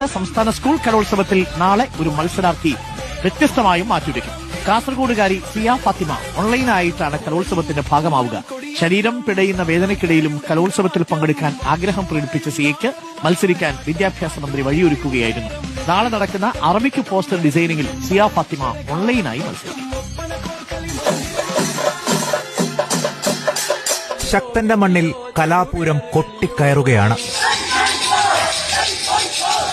സംസ്ഥാന സ്കൂൾ കലോത്സവത്തിൽ നാളെ ഒരു മത്സരാർത്ഥി വ്യത്യസ്തമായും മാറ്റുരയ്ക്കും. കാസർഗോഡുകാരി സിയ ഫാത്തിമ ഓൺലൈനായിട്ടാണ് കലോത്സവത്തിന്റെ ഭാഗമാവുക. ശരീരം പിടയുന്ന വേദനയ്ക്കിടയിലും കലോത്സവത്തിൽ പങ്കെടുക്കാൻ ആഗ്രഹം പ്രകടിപ്പിച്ച സിയയ്ക്ക് മത്സരിക്കാൻ വിദ്യാഭ്യാസ മന്ത്രി വഴിയൊരുക്കുകയായിരുന്നു. നാളെ നടക്കുന്ന അറബിക് പോസ്റ്റർ ഡിസൈനിങ്ങിൽ സിയ ഫാത്തിമ ഓൺലൈനായി മത്സരിക്കും. ശക്തന്റെ മണ്ണിൽ കലാപൂരം കൊട്ടിക്കയറുകയാണ്.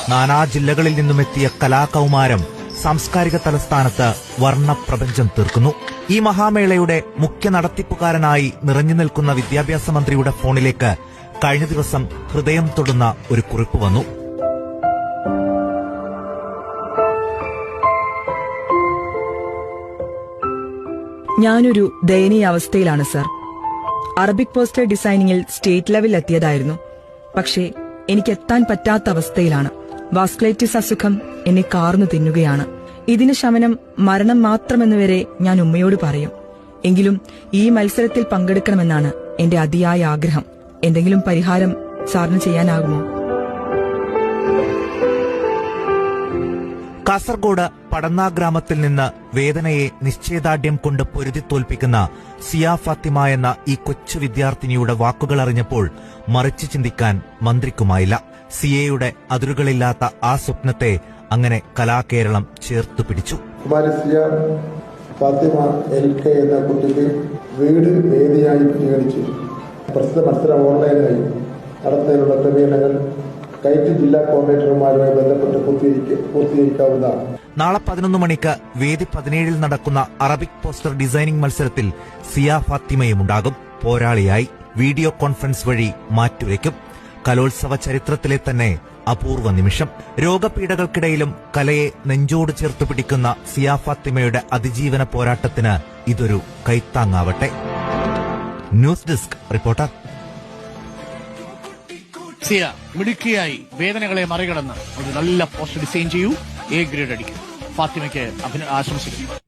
നാനാ ജില്ലകളിൽ നിന്നുമെത്തിയ കലാകൗമാരം സാംസ്കാരിക തലസ്ഥാനത്ത് വർണ്ണപ്രപഞ്ചം തീർക്കുന്നു. ഈ മഹാമേളയുടെ മുഖ്യ നടത്തിപ്പുകാരനായി നിറഞ്ഞു നിൽക്കുന്ന വിദ്യാഭ്യാസ മന്ത്രിയുടെ ഫോണിലേക്ക് കഴിഞ്ഞ ദിവസം ഹൃദയം തൊടുന്ന ഒരു കുറിപ്പ് വന്നു. ഞാനൊരു ദയനീയ അവസ്ഥയിലാണ് സർ. അറബിക് പോസ്റ്റർ ഡിസൈനിങ്ങിൽ സ്റ്റേറ്റ് ലെവലിൽ എത്തിയതായിരുന്നു. പക്ഷേ എനിക്കെത്താൻ പറ്റാത്ത അവസ്ഥയിലാണ്. വാസ്കുലൈറ്റിസ് അസുഖം എന്നെ കാർന്നു തിന്നുകയാണ്. ഇതിന് ശമനം മരണം മാത്രമെന്നുവരെ ഞാൻ ഉമ്മയോട് പറയും. എങ്കിലും ഈ മത്സരത്തിൽ പങ്കെടുക്കണമെന്നാണ് എന്റെ അതിയായ ആഗ്രഹം. എന്തെങ്കിലും പരിഹാരം സാറിന് ചെയ്യാനാകുമോ? കാസർഗോഡ് പടന്ന ഗ്രാമത്തിൽ നിന്ന് വേദനയെ നിശ്ചയദാർഢ്യം കൊണ്ട് പൊരുതി തോൽപ്പിക്കുന്ന സിയ ഫാത്തിമ എന്ന ഈ കൊച്ചു വിദ്യാർത്ഥിനിയുടെ വാക്കുകൾ അറിഞ്ഞപ്പോൾ മറിച്ചു ചിന്തിക്കാൻ മന്ത്രിക്കുമായില്ല. സിയയുടെ അതിരുകളില്ലാത്ത ആ സ്വപ്നത്തെ അങ്ങനെ കലാകേരളം ചേർത്തു പിടിച്ചു. കുമാരി സിയ ഫാത്തിമ LK എന്ന കുട്ടിക്ക് വീട് വേദിയായി പരിഗണിച്ചു. പ്രസ്തുത മത്സരം ഓൺലൈനായി നടത്തുന്നതിനുള്ള ക്രമീകരണങ്ങൾ കൈറ്റ് ജില്ലാ കോർഡിനേറ്റർമാരുമായി ബന്ധപ്പെട്ട് പൂർത്തീകരിക്കാവുന്നതാണ്. നാളെ 11 മണിക്ക് വേദി 17 നടക്കുന്ന അറബിക് പോസ്റ്റർ ഡിസൈനിംഗ് മത്സരത്തിൽ സിയ ഫാത്തിമയുമുണ്ടാകും. പോരാളിയായി വീഡിയോ കോൺഫറൻസ് വഴി മാറ്റുരയ്ക്കും. കലോത്സവ ചരിത്രത്തിലെ തന്നെ അപൂർവ നിമിഷം. രോഗപീഠകൾക്കിടയിലും കലയെ നെഞ്ചോട് ചേർത്തു പിടിക്കുന്ന സിയ ഫാത്തിമയുടെ അതിജീവന പോരാട്ടത്തിന് ഇതൊരു കൈത്താങ്ങാവട്ടെ. News desk reporter. സിയ മിടുക്കിയായി വേദനകളെ മറികടന്ന് ഒരു നല്ല പോസ്റ്റർ ഡിസൈൻ ചെയ്യൂ. A ഗ്രേഡ് അടിക്കും. ഫാത്തിമയ്ക്ക് ആശംസിക്കുന്നു.